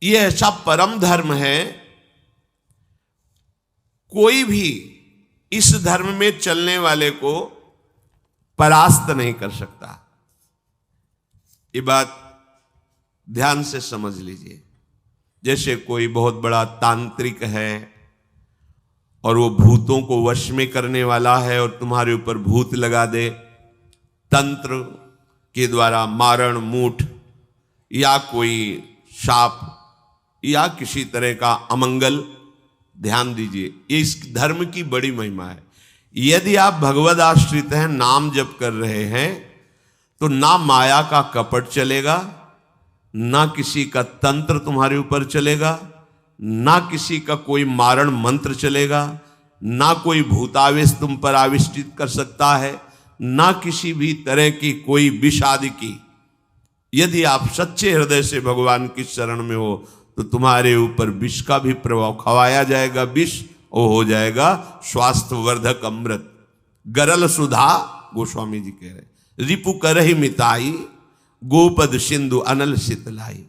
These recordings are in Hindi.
ये ऐसा परम धर्म है, कोई भी इस धर्म में चलने वाले को परास्त नहीं कर सकता। ये बात ध्यान से समझ लीजिए। जैसे कोई बहुत बड़ा तांत्रिक है और वो भूतों को वश में करने वाला है और तुम्हारे ऊपर भूत लगा दे, तंत्र के द्वारा मारण मूठ या कोई शाप या किसी तरह का अमंगल, ध्यान दीजिए, ये इस धर्म की बड़ी महिमा है। यदि आप भगवद आश्रित हैं, नाम जप कर रहे हैं, तो ना माया का कपट चलेगा, ना किसी का तंत्र तुम्हारे ऊपर चलेगा, ना किसी का कोई मारण मंत्र चलेगा, ना कोई भूतावेश तुम पर आविष्टित कर सकता है, ना किसी भी तरह की कोई विष आदि की। यदि आप सच्चे हृदय से भगवान की शरण में हो तो तुम्हारे ऊपर विष का भी प्रभाव खवाया जाएगा, विष वो हो जाएगा स्वास्थ्य वर्धक अमृत। गरल सुधा, गोस्वामी जी कह रहे, रिपु करहि मिताई, गोपद सिंधु अनल शीतलाई।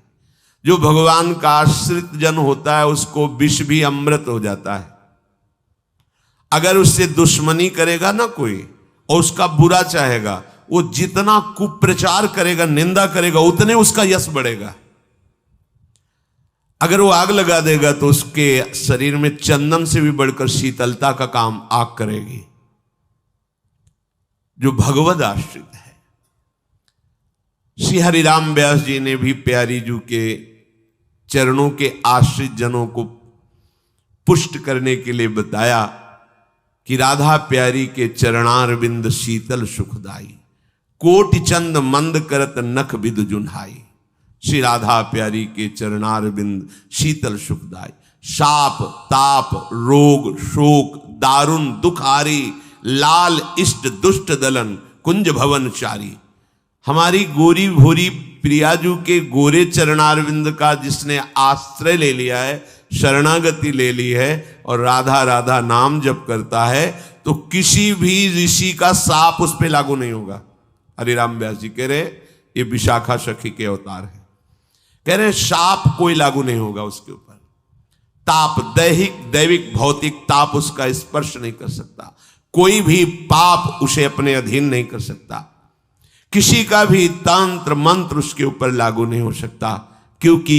जो भगवान का आश्रित जन होता है उसको विष भी अमृत हो जाता है। अगर उससे दुश्मनी करेगा ना कोई और उसका बुरा चाहेगा, वो जितना कुप्रचार करेगा, निंदा करेगा, उतने उसका यश बढ़ेगा। अगर वो आग लगा देगा तो उसके शरीर में चंदन से भी बढ़कर शीतलता का काम आग करेगी। जो भगवद आश्रित है, श्री हरिराम व्यास जी ने भी प्यारी जू के चरणों के आश्रित जनों को पुष्ट करने के लिए बताया कि राधा प्यारी के चरणारविंद शीतल सुखदाई, कोटि चंद मंद करत नख बिदु जुन्हाई। श्री राधा प्यारी के चरणारविंद शीतल सुखदाई। शाप ताप रोग शोक दारुण दुख आरी, लाल इष्ट दुष्ट दलन कुंज भवन चारी। हमारी गोरी भोरी प्रियाजू के गोरे चरणारविंद का जिसने आश्रय ले लिया है, शरणागति ले ली है और राधा राधा नाम जप करता है, तो किसी भी ऋषि का साप उस पर लागू नहीं होगा। हरिराम व्यास जी कह रहे ये विशाखा सखी के अवतार है, कह रहे शाप कोई लागू नहीं होगा उसके ऊपर। ताप दैहिक दैविक भौतिक ताप उसका स्पर्श नहीं कर सकता। कोई भी पाप उसे अपने अधीन नहीं कर सकता। किसी का भी तंत्र मंत्र उसके ऊपर लागू नहीं हो सकता, क्योंकि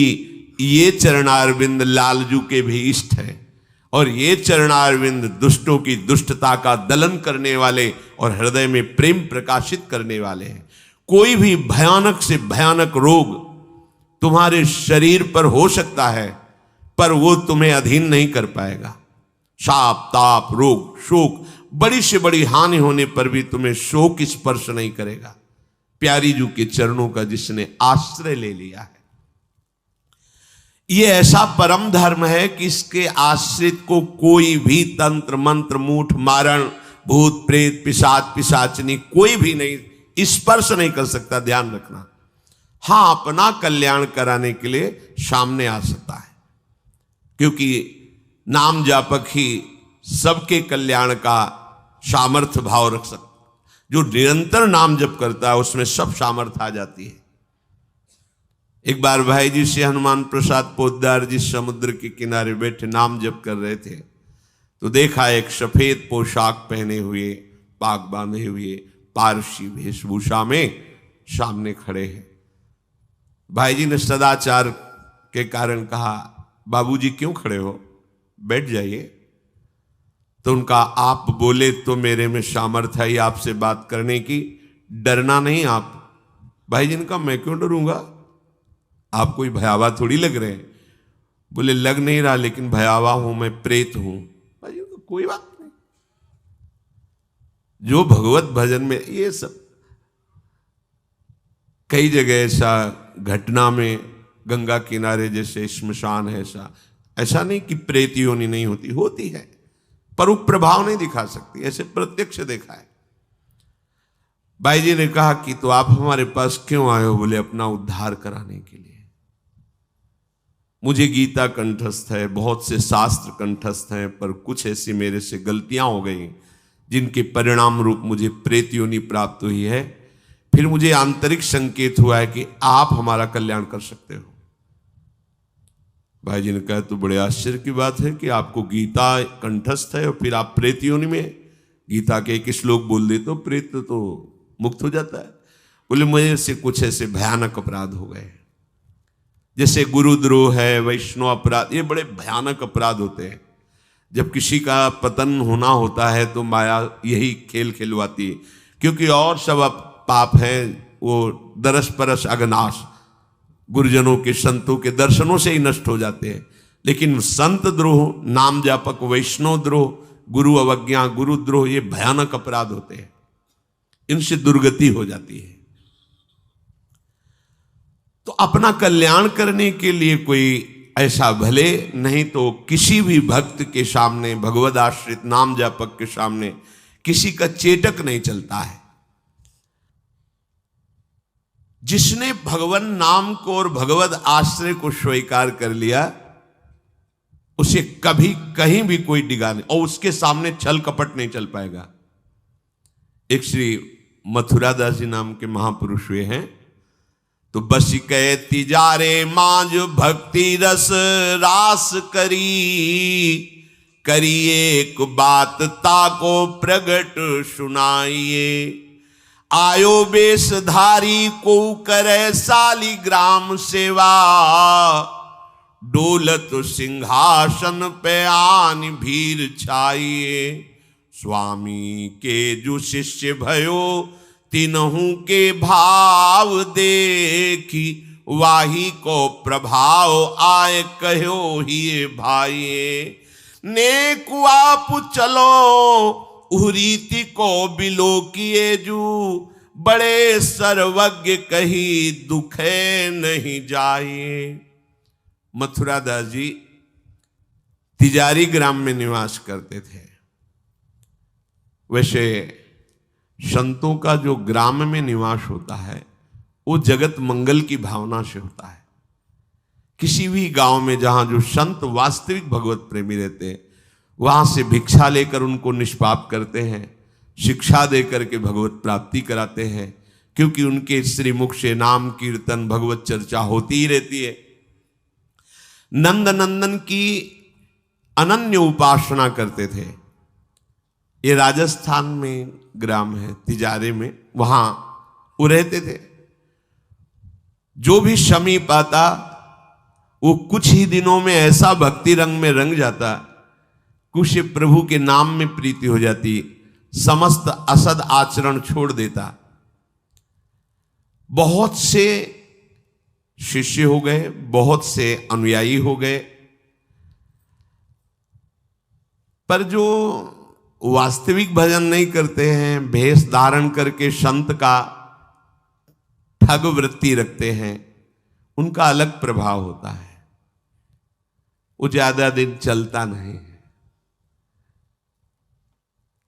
ये चरणारविंद लालजू के भी इष्ट है और ये चरणारविंद दुष्टों की दुष्टता का दलन करने वाले और हृदय में प्रेम प्रकाशित करने वाले हैं। कोई भी भयानक से भयानक रोग तुम्हारे शरीर पर हो सकता है, पर वो तुम्हें अधीन नहीं कर पाएगा। शाप ताप रोग शोक, बड़ी से बड़ी हानि होने पर भी तुम्हें शोक स्पर्श नहीं करेगा। प्यारी जू के चरणों का जिसने आश्रय ले लिया है, ये ऐसा परम धर्म है कि इसके आश्रित को कोई भी तंत्र मंत्र मूठ मारण भूत प्रेत पिशाच पिशाचनी कोई भी नहीं स्पर्श नहीं कर सकता। ध्यान रखना। हाँ, अपना कल्याण कराने के लिए सामने आ सकता है, क्योंकि नाम जापक ही सबके कल्याण का सामर्थ्य भाव रख सकता। जो निरंतर नाम जप करता है उसमें सब सामर्थ्य आ जाती है। एक बार भाई जी से हनुमान प्रसाद पोद्दार जी समुद्र के किनारे बैठे नाम जप कर रहे थे, तो देखा एक सफेद पोशाक पहने हुए पाग बांधे हुए पारसी वेशभूषा में सामने खड़े हैं। भाई जी ने सदाचार के कारण कहा, बाबूजी क्यों खड़े हो, बैठ जाइए। तो उनका आप बोले तो मेरे में सामर्थ्य है आपसे बात करने की, डरना नहीं आप। भाई जी ने कहा मैं क्यों डरूंगा, आप कोई भयावह थोड़ी लग रहे हैं। बोले लग नहीं रहा, लेकिन भयावह हूं, मैं प्रेत हूं। भाई जी तो कोई बात नहीं। जो भगवत भजन में ये सब कई जगह ऐसा घटना में, गंगा किनारे जैसे श्मशान है, ऐसा नहीं कि प्रेत योनि नहीं होती, होती है, पर वो प्रभाव नहीं दिखा सकती। ऐसे प्रत्यक्ष देखा है। भाई जी ने कहा कि तो आप हमारे पास क्यों आए हो? बोले अपना उद्धार कराने के लिए। मुझे गीता कंठस्थ है, बहुत से शास्त्र कंठस्थ हैं, पर कुछ ऐसी मेरे से गलतियां हो गई जिनके परिणाम रूप मुझे प्रेत योनि प्राप्त हुई है। फिर मुझे आंतरिक संकेत हुआ है कि आप हमारा कल्याण कर सकते हो। भाई जी ने कहा तो बड़े आश्चर्य की बात है कि आपको गीता कंठस्थ है और फिर आप प्रेत योनि में, गीता के एक श्लोक बोल दे तो प्रेत तो मुक्त हो जाता है। बोले मुझे से कुछ ऐसे भयानक अपराध हो गए, जैसे गुरुद्रोह है, वैष्णव अपराध, ये बड़े भयानक अपराध होते हैं। जब किसी का पतन होना होता है तो माया यही खेल खिलवाती है, क्योंकि और सब पाप हैं वो दरस परस अगनाश, गुरुजनों के संतों के दर्शनों से ही नष्ट हो जाते हैं। लेकिन संत द्रोह, नाम जापक, वैष्णव द्रोह, गुरु अवज्ञा, गुरुद्रोह, ये भयानक अपराध होते हैं, इनसे दुर्गति हो जाती है। तो अपना कल्याण करने के लिए कोई ऐसा भले नहीं तो किसी भी भक्त के सामने, भगवद आश्रित नाम जापक के सामने किसी का चेटक नहीं चलता है। जिसने भगवान नाम को और भगवद आश्रय को स्वीकार कर लिया, उसे कभी कहीं भी कोई डिगा नहीं, और उसके सामने छल कपट नहीं चल पाएगा। एक श्री मथुरादास जी नाम के महापुरुष हुए हैं, तो बस कहे तिजारे मांझ भक्ति रस रास करिए एक बात ताको प्रगट सुनाइए। आयो बेशधारी को करे सालिग्राम सेवा, डोलत सिंहासन पे आन भीर छाइए। स्वामी के जो शिष्य भयो तीनों के भाव देखी, वाही को प्रभाव आए कहो ही भाई। नेक आप चलो उरीति को बिलो किए जू, बड़े सर्वज्ञ कही दुखे नहीं जाए। मथुरादास जी तिजारी ग्राम में निवास करते थे। वैसे संतों का जो ग्राम में निवास होता है वो जगत मंगल की भावना से होता है। किसी भी गांव में जहां जो संत वास्तविक भगवत प्रेमी रहते हैं, वहां से भिक्षा लेकर उनको निष्पाप करते हैं, शिक्षा देकर के भगवत प्राप्ति कराते हैं, क्योंकि उनके श्रीमुख से नाम कीर्तन भगवत चर्चा होती ही रहती है। नंद नंदन की अनन्य उपासना करते थे। ये राजस्थान में ग्राम है तिजारे में, वहां वो रहते थे। जो भी समीप आता वो कुछ ही दिनों में ऐसा भक्ति रंग में रंग जाता, कुछ प्रभु के नाम में प्रीति हो जाती, समस्त असद आचरण छोड़ देता। बहुत से शिष्य हो गए, बहुत से अनुयायी हो गए, पर जो वास्तविक भजन नहीं करते हैं, भेष धारण करके संत का ठग वृत्ति रखते हैं, उनका अलग प्रभाव होता है। वो ज्यादा दिन चलता नहीं है।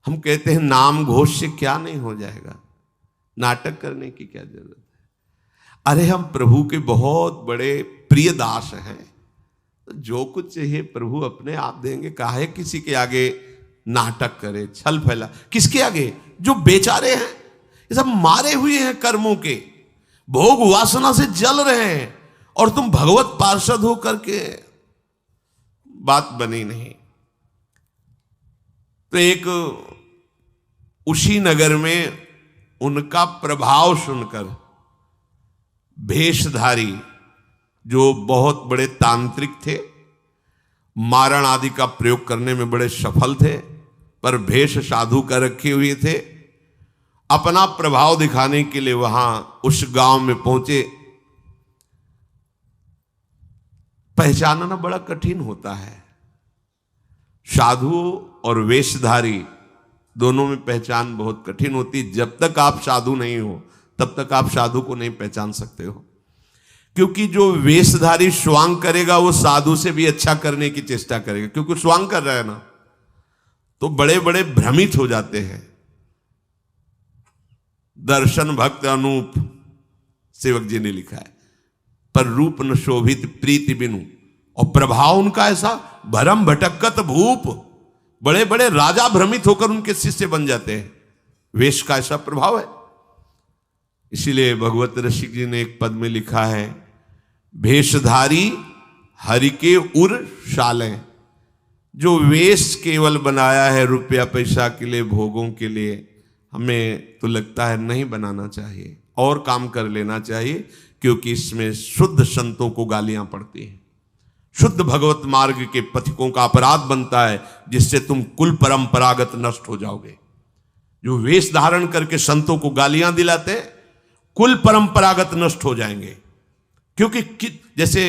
हम कहते हैं नाम घोष से क्या नहीं हो जाएगा, नाटक करने की क्या जरूरत है। अरे हम प्रभु के बहुत बड़े प्रिय दास हैं, तो जो कुछ चाहिए प्रभु अपने आप देंगे। काहे किसी के आगे नाटक करे, छल फैला। किसके आगे? जो बेचारे हैं, ये सब मारे हुए हैं कर्मों के, भोग वासना से जल रहे हैं, और तुम भगवत पार्षद हो करके बात बनी नहीं। तो एक उसी नगर में उनका प्रभाव सुनकर भेषधारी जो बहुत बड़े तांत्रिक थे, मारण आदि का प्रयोग करने में बड़े सफल थे, पर भेष साधु का रखे हुए थे, अपना प्रभाव दिखाने के लिए वहां उस गांव में पहुंचे। पहचानना बड़ा कठिन होता है। साधु और वेशधारी दोनों में पहचान बहुत कठिन होती। जब तक आप साधु नहीं हो तब तक आप साधु को नहीं पहचान सकते हो, क्योंकि जो वेशधारी स्वांग करेगा वो साधु से भी अच्छा करने की चेष्टा करेगा, क्योंकि स्वांग कर रहा है ना, तो बड़े बड़े भ्रमित हो जाते हैं। दर्शन भक्त अनूप, सेवक जी ने लिखा है, पर रूप न शोभित प्रीति बिनु, और प्रभाव उनका ऐसा भरम भटकत भूप, बड़े बड़े राजा भ्रमित होकर उनके शिष्य बन जाते हैं। वेश का ऐसा प्रभाव है। इसीलिए भगवत रसिक जी ने एक पद में लिखा है, भेषधारी हरि के उर शाले, जो वेश केवल बनाया है रुपया पैसा के लिए, भोगों के लिए, हमें तो लगता है नहीं बनाना चाहिए, और काम कर लेना चाहिए, क्योंकि इसमें शुद्ध संतों को गालियां पड़ती हैं, शुद्ध भगवत मार्ग के पथिकों का अपराध बनता है, जिससे तुम कुल परंपरागत नष्ट हो जाओगे। जो वेश धारण करके संतों को गालियां दिलाते, कुल परंपरागत नष्ट हो जाएंगे। क्योंकि जैसे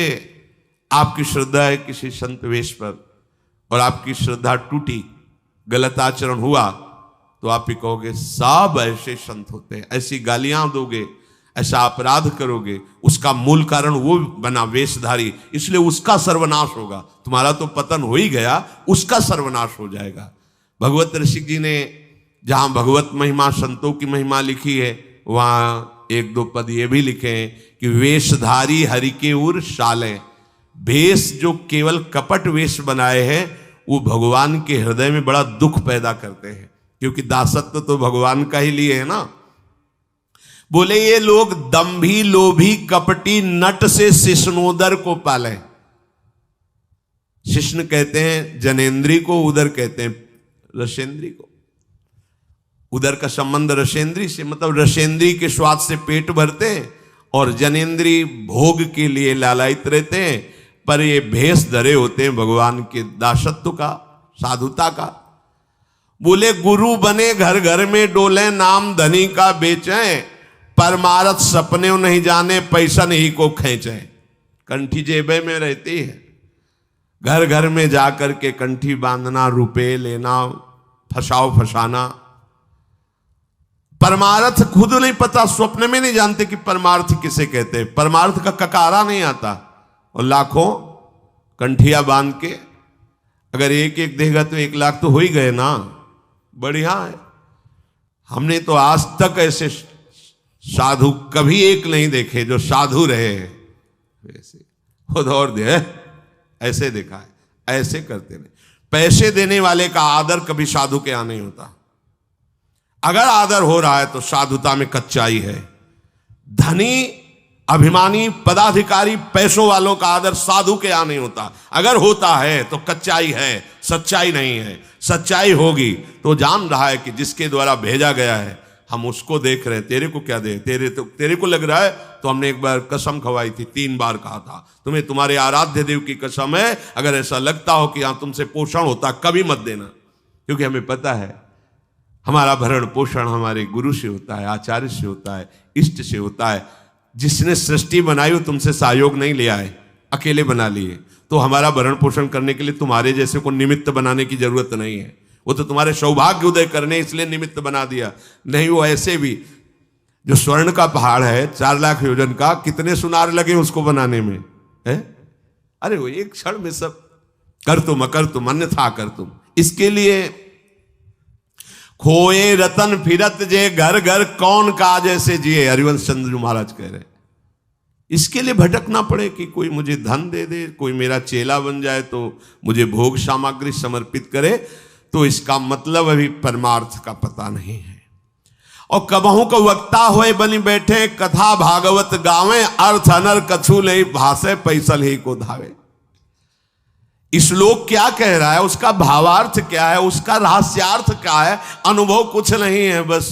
आपकी श्रद्धा है किसी संत वेश पर और आपकी श्रद्धा टूटी, गलत आचरण हुआ, तो आप ही कहोगे सब ऐसे संत होते हैं, ऐसी गालियां दोगे, ऐसा अपराध करोगे, उसका मूल कारण वो बना वेशधारी, इसलिए उसका सर्वनाश होगा। तुम्हारा तो पतन हो ही गया, उसका सर्वनाश हो जाएगा। भगवत ऋषि जी ने जहां भगवत महिमा, संतों की महिमा लिखी है, वहां एक दो पद ये भी लिखे हैं कि वेशधारी हरि के उर शाले, वेश जो केवल कपट वेश बनाए हैं वो भगवान के हृदय में बड़ा दुख पैदा करते हैं, क्योंकि दासत्व तो भगवान का ही लिए है ना। बोले ये लोग दंभी लोभी कपटी नट से शिष्णोदर को पाले। शिष्ण कहते हैं जनेन्द्री को, उदर कहते हैं रसेंद्री को। उदर का संबंध रसेंद्री से, मतलब रसेंद्री के स्वाद से पेट भरते हैं, और जनेन्द्री भोग के लिए लालायित रहते हैं, पर ये भेष धरे होते हैं भगवान के दासत्व का, साधुता का। बोले गुरु बने घर घर में डोले, नाम धनी का बेचें, परमारथ सपने नहीं जाने, पैसा नहीं को खींचे। कंठी जेबे में रहती है, घर घर में जाकर के कंठी बांधना, रुपए लेना, फसाना। परमार्थ खुद नहीं पता, स्वप्न में नहीं जानते कि परमार्थ किसे कहते हैं, परमार्थ का ककारा नहीं आता, और लाखों कंठिया बांध के अगर एक एक देगा तो 1 लाख तो हो ही गए ना, बढ़िया है। हमने तो आज तक ऐसे साधु कभी एक नहीं देखे जो साधु रहे हैं, वैसे और दे ऐसे देखा है, ऐसे करते नहीं। पैसे देने वाले का आदर कभी साधु के यहां नहीं होता, अगर आदर हो रहा है तो साधुता में कच्चाई है। धनी, अभिमानी, पदाधिकारी, पैसों वालों का आदर साधु के यहां नहीं होता, अगर होता है तो कच्चाई है, सच्चाई नहीं है। सच्चाई होगी तो जान रहा है कि जिसके द्वारा भेजा गया है हम उसको देख रहे हैं, तेरे को क्या दे, तेरे को लग रहा है। तो हमने एक बार कसम खवाई थी, 3 बार कहा था, तुम्हें तुम्हारे आराध्य देव की कसम है, अगर ऐसा लगता हो कि यहां तुमसे पोषण होता कभी मत देना, क्योंकि हमें पता है हमारा भरण पोषण हमारे गुरु से होता है, आचार्य से होता है, इष्ट से होता है। जिसने सृष्टि बनाई वो तुमसे सहयोग नहीं लिया है, अकेले बना लिए, तो हमारा भरण पोषण करने के लिए तुम्हारे जैसे को निमित्त बनाने की जरूरत नहीं है, वो तो तुम्हारे सौभाग्य उदय करने इसलिए निमित्त बना दिया। नहीं, वो ऐसे भी जो स्वर्ण का पहाड़ है 4 लाख योजन का, कितने सुनार लगे उसको बनाने में है? अरे वो एक क्षण में सब कर तुम अकर तुम अन्यथा कर तुम। इसके लिए खोए रतन फिरत जे घर घर, कौन काज ऐसे जिए, हरिवंश चंद्र महाराज कह रहे। इसके लिए भटकना पड़े कि कोई मुझे धन दे दे, कोई मेरा चेला बन जाए तो मुझे भोग सामग्री समर्पित करे, तो इसका मतलब अभी परमार्थ का पता नहीं है। और कबहू को वक्ता होए बनी बैठे, कथा भागवत गावे, अर्थ अनर कछु ले भाषे, पैसल ही को धावे। श्लोक क्या कह रहा है, उसका भावार्थ क्या है, उसका रहस्यार्थ क्या है, अनुभव कुछ नहीं है। बस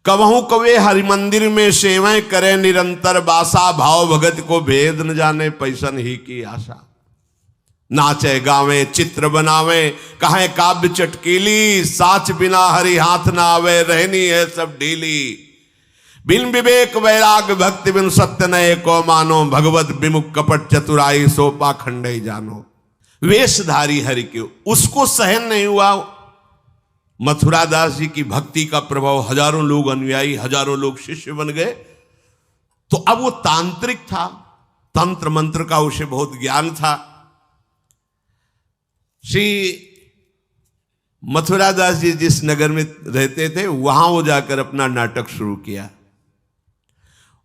कबहू कवे हरि मंदिर में सेवाएं करे निरंतर बासा, भाव भगत को भेद न जाने, पैसन ही की आशा। नाचे गावे चित्र बनावे, कहे काव्य चटकीली, साच बिना हरि हाथ ना आवे, रहनी है सब ढीली। बिन विवेक वैराग भक्ति बिन सत्य नये को मानो, भगवत विमुख कपट चतुराई सो पाखंड ही जानो। वेशधारी हरि के उसको सहन नहीं हुआ। मथुरा दास जी की भक्ति का प्रभाव, हजारों लोग अनुयायी, हजारों लोग शिष्य बन गए। तो अब वो तांत्रिक था, तंत्र मंत्र का उसे बहुत ज्ञान था। श्री मथुरा दास जी जिस नगर में रहते थे वहां वो जाकर अपना नाटक शुरू किया।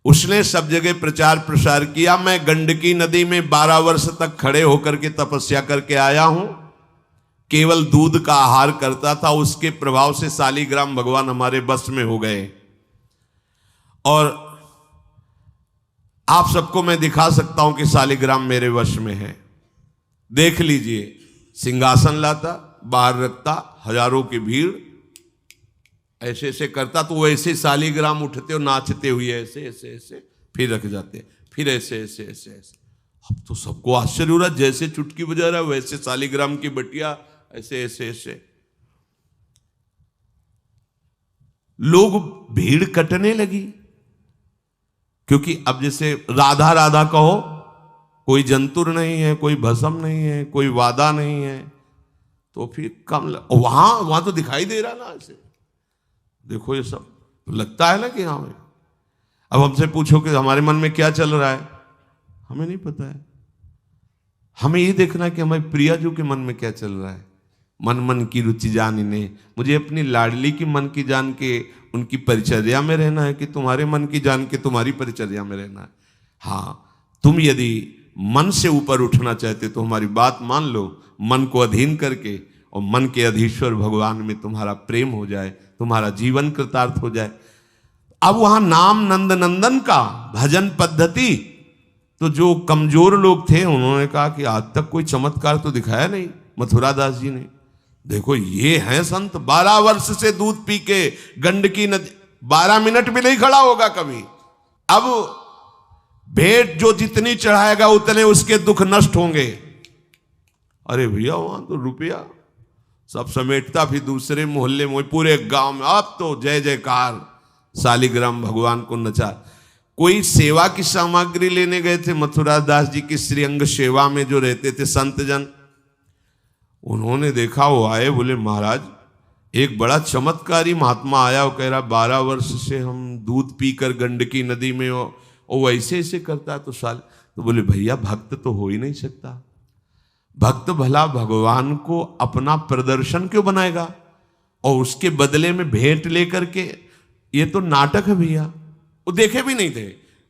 उसने सब जगह प्रचार प्रसार किया। मैं गंडकी नदी में 12 वर्ष तक खड़े होकर के तपस्या करके आया हूं, केवल दूध का आहार करता था। उसके प्रभाव से शालिग्राम भगवान हमारे बस में हो गए। और आप सबको मैं दिखा सकता हूं कि शालिग्राम मेरे वश में है। देख लीजिए, सिंहासन लाता, बाहर रखता, हजारों की भीड़, ऐसे ऐसे करता तो वो ऐसे शालिग्राम उठते और नाचते हुए ऐसे ऐसे ऐसे फिर रख जाते, फिर ऐसे ऐसे ऐसे ऐसे। अब तो सबको आश्चर्य हो रहा, जैसे चुटकी बजा रहा वैसे शालिग्राम की बटिया ऐसे ऐसे ऐसे। लोग, भीड़ कटने लगी, क्योंकि अब जैसे राधा राधा कहो, कोई जंतुर नहीं है, कोई भस्म नहीं है, कोई वादा नहीं है, तो फिर कम वहां तो दिखाई दे रहा ना ऐसे। देखो ये सब तो लगता है ना कि हाँ भाई। अब हमसे पूछो कि हमारे मन में क्या चल रहा है, हमें नहीं पता है। हमें ये देखना है कि हमारे प्रियाजू के मन में क्या चल रहा है। मन मन की रुचि जानिने, मुझे अपनी लाडली की मन की जान के उनकी परिचर्या में रहना है कि तुम्हारे मन की जान के तुम्हारी परिचर्या में रहना है। हाँ, तुम यदि मन से ऊपर उठना चाहते तो हमारी बात मान लो, मन को अधीन करके, और मन के अधीश्वर भगवान में तुम्हारा प्रेम हो जाए, तुम्हारा जीवन कृतार्थ हो जाए। अब वहां नाम नंद नंदन का भजन पद्धति, तो जो कमजोर लोग थे उन्होंने कहा कि आज तक कोई चमत्कार तो दिखाया नहीं मथुरा दास जी ने। देखो ये हैं संत, 12 वर्ष से दूध पी के गंडकी नदी 12 मिनट भी नहीं खड़ा होगा कभी। अब भेंट जो जितनी चढ़ाएगा उतने उसके दुख नष्ट होंगे। अरे भैया वहां तो रुपया सब समेटता, फिर दूसरे मोहल्ले में, पूरे गांव में अब तो जय जयकार, शालिग्राम भगवान को नचा। कोई सेवा की सामग्री लेने गए थे मथुरा दास जी की श्रीअंग सेवा में जो रहते थे संत जन, उन्होंने देखा, वो आए, बोले महाराज एक बड़ा चमत्कारी महात्मा आया, वो कह रहा 12 वर्ष से हम दूध पीकर गंडकी नदी में, वो ऐसे ऐसे करता है तो तो बोले भैया भक्त तो हो ही नहीं सकता। भक्त भला भगवान को अपना प्रदर्शन क्यों बनाएगा, और उसके बदले में भेंट लेकर के, ये तो नाटक है भैया। वो देखे भी नहीं थे,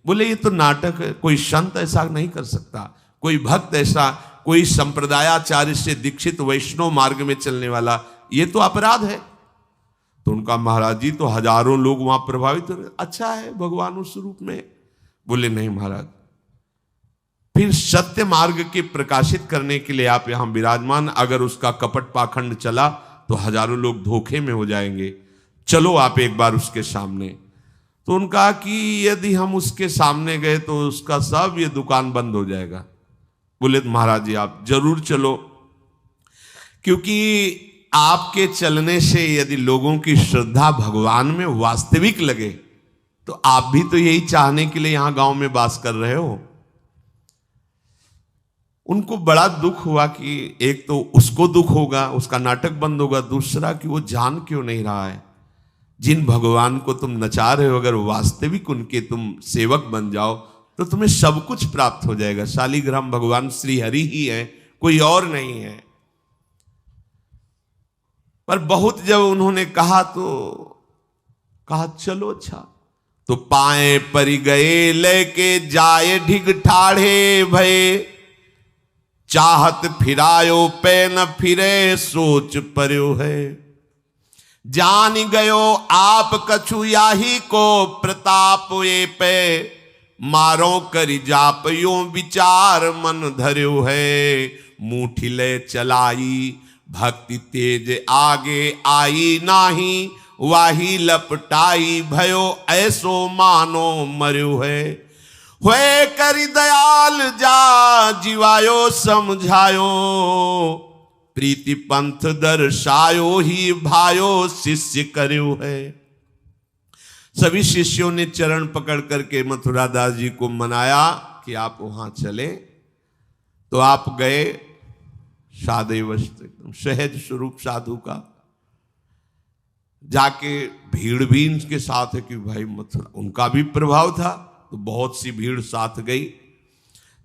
बोले ये तो नाटक है, कोई संत ऐसा नहीं कर सकता, कोई भक्त ऐसा, कोई संप्रदायाचार्य से दीक्षित वैष्णव मार्ग में चलने वाला, ये तो अपराध है। तो उनका महाराज जी तो हजारों लोग वहां प्रभावित हो रहे, अच्छा है भगवान उस रूप में। बोले नहीं महाराज, फिर सत्य मार्ग के प्रकाशित करने के लिए आप यहां विराजमान, अगर उसका कपट पाखंड चला तो हजारों लोग धोखे में हो जाएंगे, चलो आप एक बार उसके सामने। तो उनका कि यदि हम उसके सामने गए तो उसका सब ये दुकान बंद हो जाएगा। बोले तो महाराज जी आप जरूर चलो, क्योंकि आपके चलने से यदि लोगों की श्रद्धा भगवान में वास्तविक लगे तो आप भी तो यही चाहने के लिए यहां गांव में वास कर रहे हो। उनको बड़ा दुख हुआ कि एक तो उसको दुख होगा, उसका नाटक बंद होगा, दूसरा कि वो जान क्यों नहीं रहा है जिन भगवान को तुम नचा रहे हो, अगर वास्तविक उनके तुम सेवक बन जाओ तो तुम्हें सब कुछ प्राप्त हो जाएगा। शालिग्राम भगवान श्री हरि ही है, कोई और नहीं है। पर बहुत जब उन्होंने कहा तो कहा चलो अच्छा, तो पाए परि गए लेके जाए ढिग ठाढ़े भये, चाहत फिरायो पे न फिरे सोच पर्यो है, जान गयो आप कछु याही को प्रताप ये पे, मारो करि जाप यो विचार मन धर्यो है, मुठी ले चलाई भक्ति तेज आगे आई नाही, वाही लपटाई भयो ऐसो मानो मर्यो है, हुए करि दयाल जा जीवायो समझायो, प्रीति पंथ दर्शायो ही भायो शिष्य कर्यो है। सभी शिष्यों ने चरण पकड़ करके मथुरा दास जी को मनाया कि आप वहां चले। तो आप गए, सादे वस्त्र एकदम सहज स्वरूप साधु का, जाके भीड़ भी इनके साथ है कि भाई मथुरा, उनका भी प्रभाव था तो बहुत सी भीड़ साथ गई।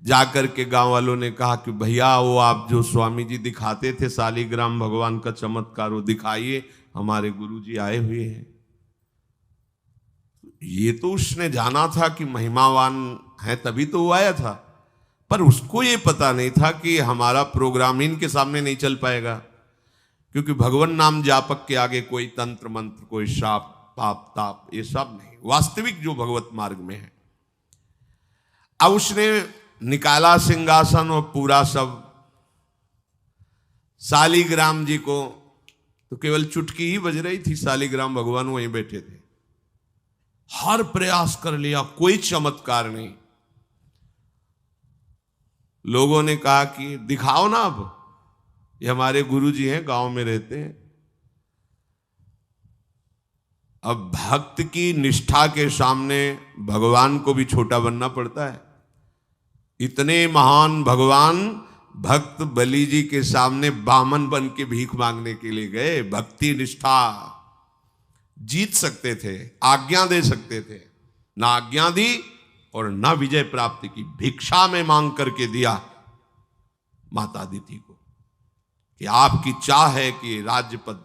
जाकर के गांव वालों ने कहा कि भैया वो आप जो स्वामी जी दिखाते थे शालिग्राम भगवान का चमत्कार वो दिखाइए, हमारे गुरुजी आए हुए हैं। ये तो उसने जाना था कि महिमावान है तभी तो वो आया था, पर उसको ये पता नहीं था कि हमारा प्रोग्राम इनके सामने नहीं चल पाएगा, क्योंकि भगवान नाम जापक के आगे कोई तंत्र मंत्र, कोई श्राप पाप ताप ये सब नहीं, वास्तविक जो भगवत मार्ग में है। अब उसने निकाला सिंहासन और पूरा सब, शालिग्राम जी को तो केवल चुटकी ही बज रही थी, शालिग्राम भगवान वहीं बैठे थे। हर प्रयास कर लिया, कोई चमत्कार नहीं। लोगों ने कहा कि दिखाओ ना, अब ये हमारे गुरुजी हैं, गांव में रहते हैं। अब भक्त की निष्ठा के सामने भगवान को भी छोटा बनना पड़ता है। इतने महान भगवान भक्त बलि जी के सामने बामन बन के भीख मांगने के लिए गए। भक्ति निष्ठा जीत सकते थे, आज्ञा दे सकते थे, ना आज्ञा दी और ना विजय प्राप्ति की। भिक्षा में मांग करके दिया माता अदिति को कि आपकी चाह है कि राज्य पद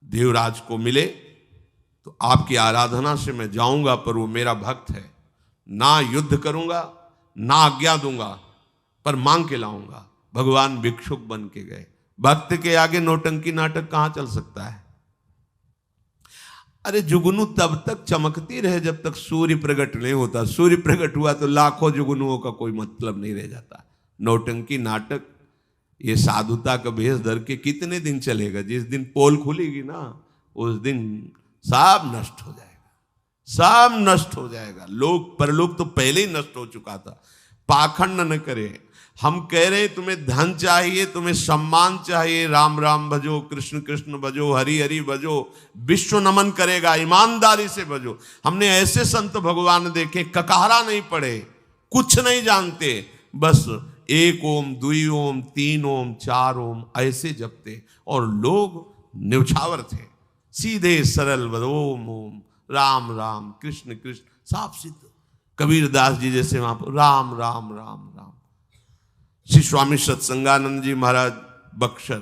देवराज को मिले, तो आपकी आराधना से मैं जाऊंगा, पर वो मेरा भक्त है, ना युद्ध करूंगा ना आज्ञा दूंगा, पर मांग के लाऊंगा। भगवान भिक्षुक बन के गए। भक्त के आगे नौटंकी नाटक कहां चल सकता है? अरे जुगनू तब तक चमकती रहे जब तक सूर्य प्रकट नहीं होता। सूर्य प्रकट हुआ तो लाखों जुगनुओं का कोई मतलब नहीं रह जाता। नौटंकी नाटक, ये साधुता का भेष धर के कितने दिन चलेगा? जिस दिन पोल खुलेगी ना, उस दिन सब नष्ट हो जाएगा, सब नष्ट हो जाएगा। लोग परलोक तो पहले ही नष्ट हो चुका था। पाखंड न करे। हम कह रहे तुम्हें धन चाहिए, तुम्हें सम्मान चाहिए, राम राम भजो, कृष्ण कृष्ण भजो, हरि हरि भजो, विश्व नमन करेगा, ईमानदारी से भजो। हमने ऐसे संत भगवान देखे, ककहरा नहीं पड़े, कुछ नहीं जानते, बस एक ओम, दुई ओम, तीन ओम, चार ओम ऐसे जपते, और लोग न्यौछावर थे, सीधे सरल ओम ओम, राम राम, कृष्ण कृष्ण, साफ सिद्ध। कबीरदास जी जैसे वहां पर राम राम राम राम। श्री स्वामी सत्संगानंद जी महाराज बक्सर,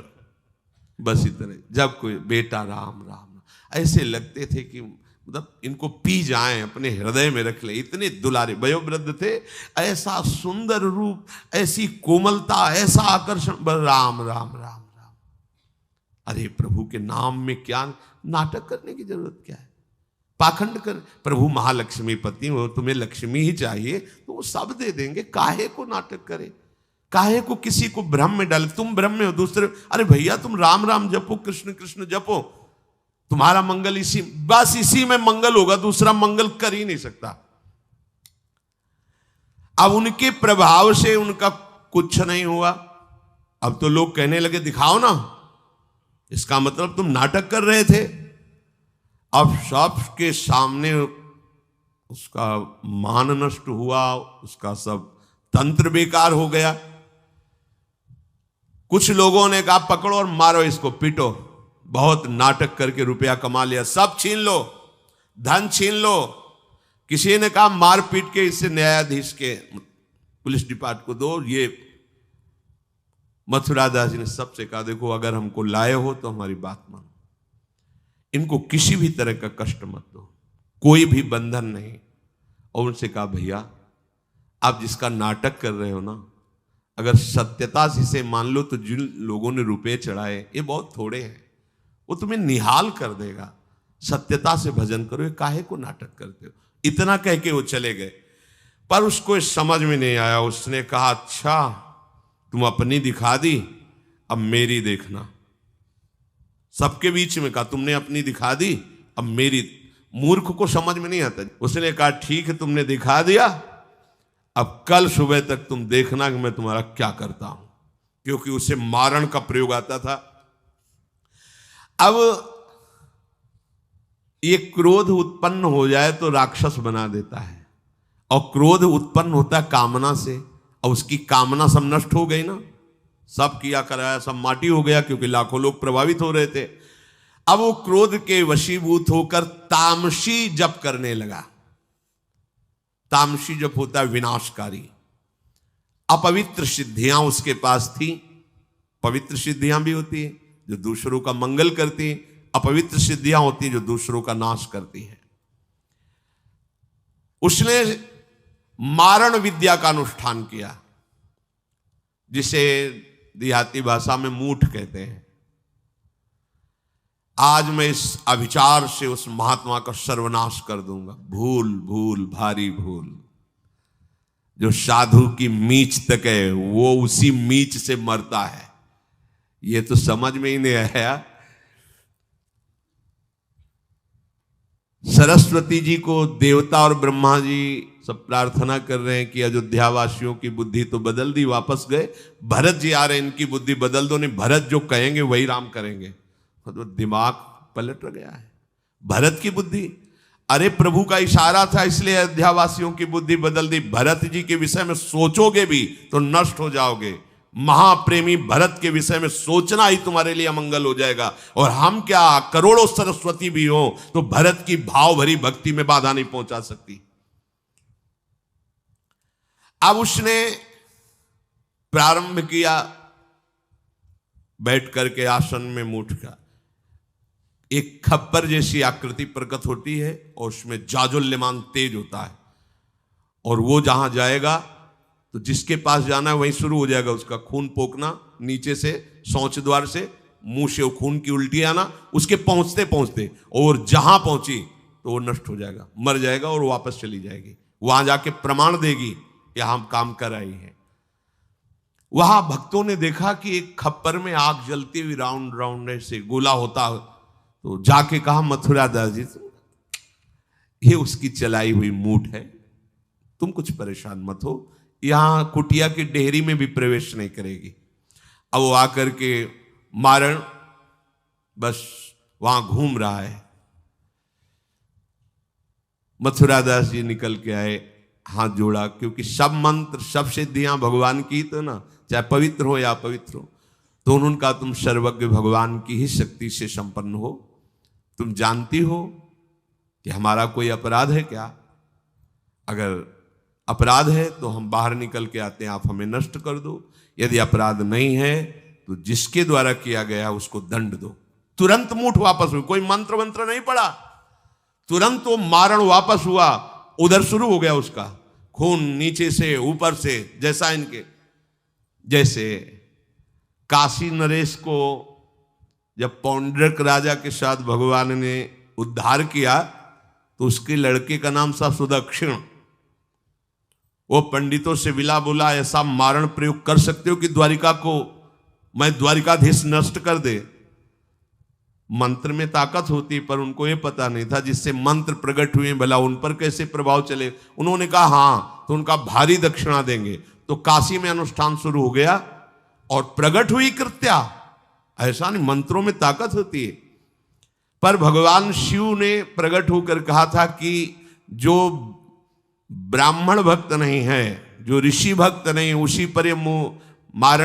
बस इतने। जब कोई बेटा राम राम, ऐसे लगते थे कि मतलब इनको पी जाएं, अपने हृदय में रख ले। इतने दुलारे वयोवृद्ध थे, ऐसा सुंदर रूप, ऐसी कोमलता, ऐसा आकर्षण, बस राम राम राम राम। अरे प्रभु के नाम में क्या नाटक करने की जरूरत क्या है? पाखंड कर। प्रभु महालक्ष्मीपति हो, तुम्हें लक्ष्मी ही चाहिए तो वो सब दे देंगे। काहे को नाटक करे? काहे को किसी को भ्रम में डाले? तुम भ्रम में हो, दूसरे, अरे भैया तुम राम राम जपो, कृष्ण कृष्ण जपो, तुम्हारा मंगल इसी, बस इसी में मंगल होगा, दूसरा मंगल कर ही नहीं सकता। अब उनके प्रभाव से उनका कुछ नहीं हुआ। अब तो लोग कहने लगे दिखाओ ना, इसका मतलब तुम नाटक कर रहे थे। अब सबके सामने उसका मान नष्ट हुआ, उसका सब तंत्र बेकार हो गया। कुछ लोगों ने कहा पकड़ो और मारो इसको, पीटो, बहुत नाटक करके रुपया कमा लिया, सब छीन लो, धन छीन लो। किसी ने कहा मार पीट के इसे न्यायाधीश के, पुलिस डिपार्टमेंट को दो। ये मथुरा दास जी ने सबसे कहा देखो अगर हमको लाए हो तो हमारी बात मानो, इनको किसी भी तरह का कष्ट मत दो, कोई भी बंधन नहीं। और उनसे कहा भैया आप जिसका नाटक कर रहे हो ना, अगर सत्यता से इसे मान लो तो जिन लोगों ने रुपए चढ़ाए ये बहुत थोड़े हैं, वो तुम्हें निहाल कर देगा। सत्यता से भजन करो, ये काहे को नाटक करते हो? इतना कह के वो चले गए। पर उसको समझ में नहीं आया। उसने कहा अच्छा तुम अपनी दिखा दी, अब मेरी देखना। सबके बीच में कहा तुमने अपनी दिखा दी, अब मेरी। मूर्ख को समझ में नहीं आता। उसने कहा ठीक है तुमने दिखा दिया, अब कल सुबह तक तुम देखना कि मैं तुम्हारा क्या करता हूं। क्योंकि उसे मारण का प्रयोग आता था। अब ये क्रोध उत्पन्न हो जाए तो राक्षस बना देता है, और क्रोध उत्पन्न होता है कामना से, और उसकी कामना सब नष्ट हो गई ना, सब किया कराया सब माटी हो गया, क्योंकि लाखों लोग प्रभावित हो रहे थे। अब वो क्रोध के वशीभूत होकर तामसी जप करने लगा। तामसी जप होता है विनाशकारी। अपवित्र सिद्धियां उसके पास थी। पवित्र सिद्धियां भी होती है जो दूसरों का मंगल करती हैं, अपवित्र सिद्धियां होती हैं जो दूसरों का नाश करती हैं। उसने मारण विद्या का अनुष्ठान किया, जिसे देहाती भाषा में मूठ कहते हैं। आज मैं इस अभिचार से उस महात्मा का सर्वनाश कर दूंगा। भूल भूल भारी भूल। जो साधु की मीच तक है वो उसी मीच से मरता है। ये तो समझ में ही नहीं आया। सरस्वती जी को देवता और ब्रह्मा जी सब प्रार्थना कर रहे हैं कि अयोध्या वासियों की बुद्धि तो बदल दी, वापस गए। भरत जी आ रहे हैं, इनकी बुद्धि बदल दो, नहीं भरत जो कहेंगे वही राम करेंगे। तो दिमाग पलट गया है भरत की बुद्धि। अरे प्रभु का इशारा था इसलिए अयोध्या वासियों की बुद्धि बदल दी। भरत जी के विषय में सोचोगे भी तो नष्ट हो जाओगे। महाप्रेमी भरत के विषय में सोचना ही तुम्हारे लिए अमंगल हो जाएगा। और हम क्या, करोड़ों सरस्वती भी हो तो भरत की भाव भरी भक्ति में बाधा नहीं पहुंचा सकती। अब उसने प्रारंभ किया बैठ करके आसन में मूठ का, एक खप्पर जैसी आकृति प्रकट होती है और उसमें जाजुल्यमान तेज होता है। और वो जहां जाएगा तो जिसके पास जाना है वहीं शुरू हो जाएगा उसका खून पोकना, नीचे से शौच द्वार से मुंह से खून की उल्टी आना, उसके पहुंचते पहुंचते, और जहां पहुंची तो वो नष्ट हो जाएगा, मर जाएगा और वापस चली जाएगी। वहां जाके प्रमाण देगी कि हम काम कर रही हैं। वहां भक्तों ने देखा कि एक खप्पर में आग जलती हुई राउंड राउंड से गोला होता, तो जाके कहा मथुरा दास जी ये उसकी चलाई हुई मूठ है, तुम कुछ परेशान मत हो, यहां कुटिया की डेहरी में भी प्रवेश नहीं करेगी। अब वो आकर के मारण बस वहां घूम रहा है। मथुरा दास जी निकल के आए, हाथ जोड़ा, क्योंकि सब मंत्र सब सिद्धियां भगवान की, तो ना चाहे पवित्र हो या अपवित्र हो, तो उन्होंने कहा तुम सर्वज्ञ भगवान की ही शक्ति से संपन्न हो, तुम जानती हो कि हमारा कोई अपराध है क्या? अगर अपराध है तो हम बाहर निकल के आते हैं, आप हमें नष्ट कर दो। यदि अपराध नहीं है तो जिसके द्वारा किया गया उसको दंड दो। तुरंत मूठ वापस हुई, कोई मंत्र मंत्र नहीं पड़ा, तुरंत वो मारण वापस हुआ। उधर शुरू हो गया उसका खून, नीचे से ऊपर से, जैसा इनके, जैसे काशी नरेश को जब पौंड्रक राजा के साथ भगवान ने उद्धार किया तो उसके लड़के का नाम था सुदक्षिण। वो पंडितों से विला बोला ऐसा मारण प्रयोग कर सकते हो कि द्वारिका को मैं द्वारिकाधीश नष्ट कर दे। मंत्र में ताकत होती पर उनको ये पता नहीं था जिससे मंत्र प्रकट हुए भला उन पर कैसे प्रभाव चले। उन्होंने कहा हाँ, तो उनका भारी दक्षिणा देंगे। तो काशी में अनुष्ठान शुरू हो गया और प्रकट हुई कृत्या। ऐसा नहीं, मंत्रों में ताकत होती है। पर भगवान शिव ने प्रकट होकर कहा था कि जो ब्राह्मण भक्त नहीं है, जो ऋषि भक्त नहीं, उसी पर ये मारण